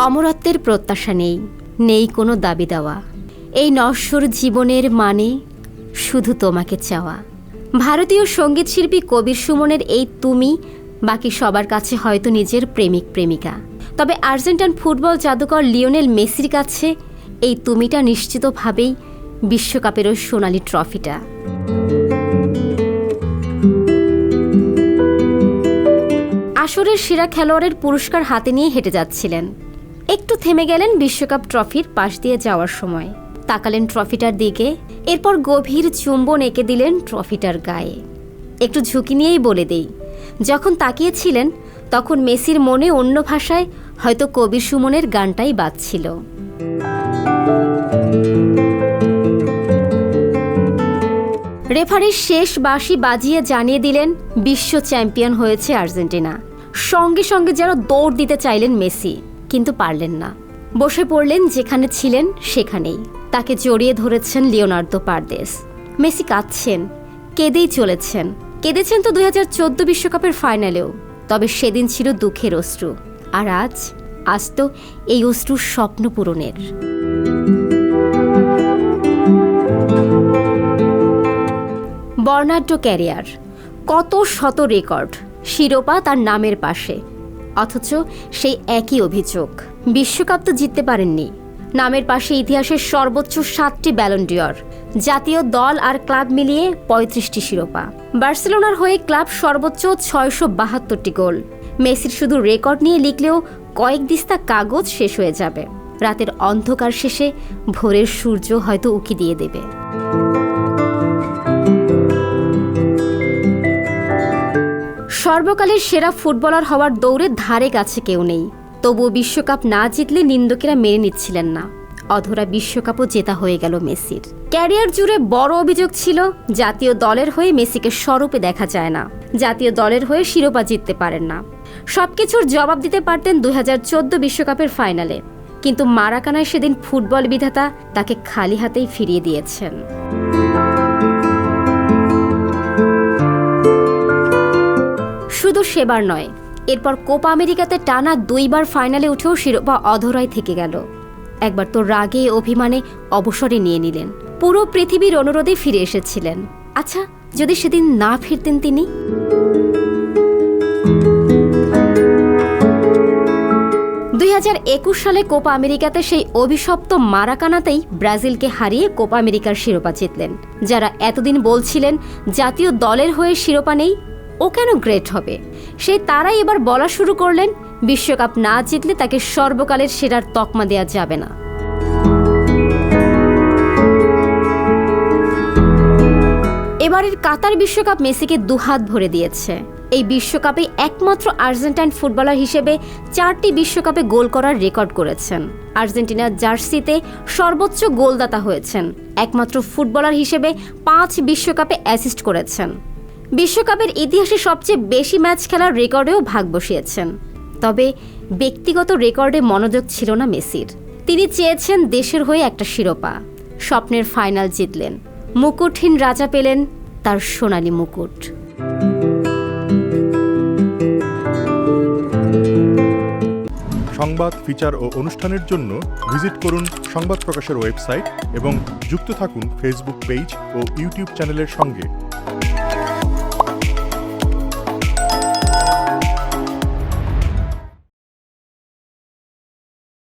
অমরত্বের প্রত্যাশা নেই, নেই কোনো দাবি দেওয়া। এই নশ্বর জীবনের মানে শুধু তোমাকে চাওয়া। ভারতীয় সঙ্গীত শিল্পী কবির সুমনের এই তুমি বাকি সবার কাছে হয়তো নিজের প্রেমিক প্রেমিকা, তবে আর্জেন্টাইন ফুটবল জাদুকর লিওনেল মেসির কাছে এই তুমিটা নিশ্চিতভাবেই বিশ্বকাপেরও সোনালি ট্রফিটা। আসরের সেরা খেলোয়াড়ের পুরস্কার হাতে নিয়ে হেঁটে যাচ্ছিলেন। একটু থেমে গেলেন বিশ্বকাপ ট্রফির পাশ দিয়ে যাওয়ার সময়, তাকালেন ট্রফিটার দিকে, এরপর গভীর চুম্বন এঁকে দিলেন ট্রফিটার গায়ে। একটু ঝুঁকি নিয়েই বলে দেই, যখন তাকিয়েছিলেন তখন মেসির মনে অন্য ভাষায় হয়তো কবির সুমনের গানটাই বাজছিল। রেফারির শেষ বাঁশি বাজিয়ে জানিয়ে দিলেন বিশ্ব চ্যাম্পিয়ন হয়েছে আর্জেন্টিনা। সঙ্গে সঙ্গে যেন দৌড় দিতে চাইলেন মেসি, কিন্তু পারলেন না। বসে পড়লেন যেখানে ছিলেন সেখানেই। তাকে জড়িয়ে ধরেছেন লিওনার্দো পারদেস। মেসি কাঁদছেন, কেঁদেই চলেছেন। কেঁদেছেন তো 2014 বিশ্বকাপের ফাইনালেও, তবে সেদিন ছিল দুঃখের অশ্রু। আর আজ তো এই অশ্রুর স্বপ্ন পূরণের। বর্ণাঢ্য ক্যারিয়ার, কত শত রেকর্ড, শিরোপা তার নামের পাশে, অথচ সেই একই অভিযোগ, বিশ্বকাপ তো জিততে পারেননি। নামের পাশে ইতিহাসের সর্বোচ্চ 7টি ব্যালন ডি'র, জাতীয় দল আর ক্লাব মিলিয়ে 35টি শিরোপা, বার্সেলোনার হয়ে ক্লাব সর্বোচ্চ 672টি গোল। মেসির শুধু রেকর্ড নিয়ে লিখলেও কয়েক দিস্তা কাগজ শেষ হয়ে যাবে। রাতের অন্ধকার শেষে ভোরের সূর্য হয়তো উকি দিয়ে দেবে। সর্বকালের সেরা ফুটবলার হওয়ার দৌড়ে ধারে কাছে কেউ নেই, তবুও বিশ্বকাপ না জিতলে নিন্দুকেরা মেনে নিচ্ছিলেন না। অধরা বিশ্বকাপও জেতা হয়ে গেল মেসির। ক্যারিয়ার জুড়ে বড় অভিযোগ ছিল জাতীয় দলের হয়ে মেসিকে স্বরূপে দেখা যায় না, জাতীয় দলের হয়ে শিরোপা জিততে পারেন না। সবকিছুর জবাব দিতে পারতেন 2014 বিশ্বকাপের ফাইনালে, কিন্তু মারাকানায় সেদিন ফুটবল বিধাতা তাকে খালি হাতেই ফিরিয়ে দিয়েছেন। শুধু সেবার নয়, এরপর কোপা আমেরিকাতে টানা 2বার ফাইনালে উঠেও শিরোপা অধরাই থেকে গেল। একবার তো রাগে অভিমানে অবসরে নিয়ে নিলেন, পুরো পৃথিবীর অনুরোধে ফিরে এসেছিলেন। আচ্ছা, যদি সেদিন না ফিরতেন তিনি? 2021 সালে কোপা আমেরিকাতে সেই অভিশপ্ত মারাকানাতেই ব্রাজিলকে হারিয়ে কোপা আমেরিকার শিরোপা জিতলেন। যারা এতদিন বলছিলেন জাতীয় দলের হয়ে শিরোপা নেই, ও কেন গ্রেট হবে, সেই তারাই এবার বলা শুরু করলেন বিশ্বকাপ না জিতলে তাকে সর্বকালের সেরার তকমা দেওয়া যাবে না। এবারের কাতার বিশ্বকাপ মেসিকে দুহাত ভরে দিয়েছে। এই বিশ্বকাপে একমাত্র আর্জেন্টাইন ফুটবলার হিসেবে 4টি বিশ্বকাপে গোল করার রেকর্ড করেছেন। আর্জেন্টিনার জার্সিতে সর্বোচ্চ গোলদাতা হয়েছেন। একমাত্র ফুটবলার হিসেবে 5 বিশ্বকাপে অ্যাসিস্ট করেছেন। বিশ্বকাপের ইতিহাসে সবচেয়ে বেশি ম্যাচ খেলার রেকর্ডেও ভাগ বসিয়েছেন। তবে ব্যক্তিগত রেকর্ডে মনোযোগ ছিল না মেসির। তিনি চেয়েছেন দেশের হয়ে একটা শিরোপা। স্বপ্নের ফাইনাল জিতলেন, মুকুটহীন রাজা পেলেন তার সোনালী মুকুট। সংবাদ, ফিচার ও অনুষ্ঠানের জন্য ভিজিট করুন সংবাদ প্রকাশের ওয়েবসাইট এবং যুক্ত থাকুন ফেসবুক পেজ ও ইউটিউব চ্যানেলের সঙ্গে।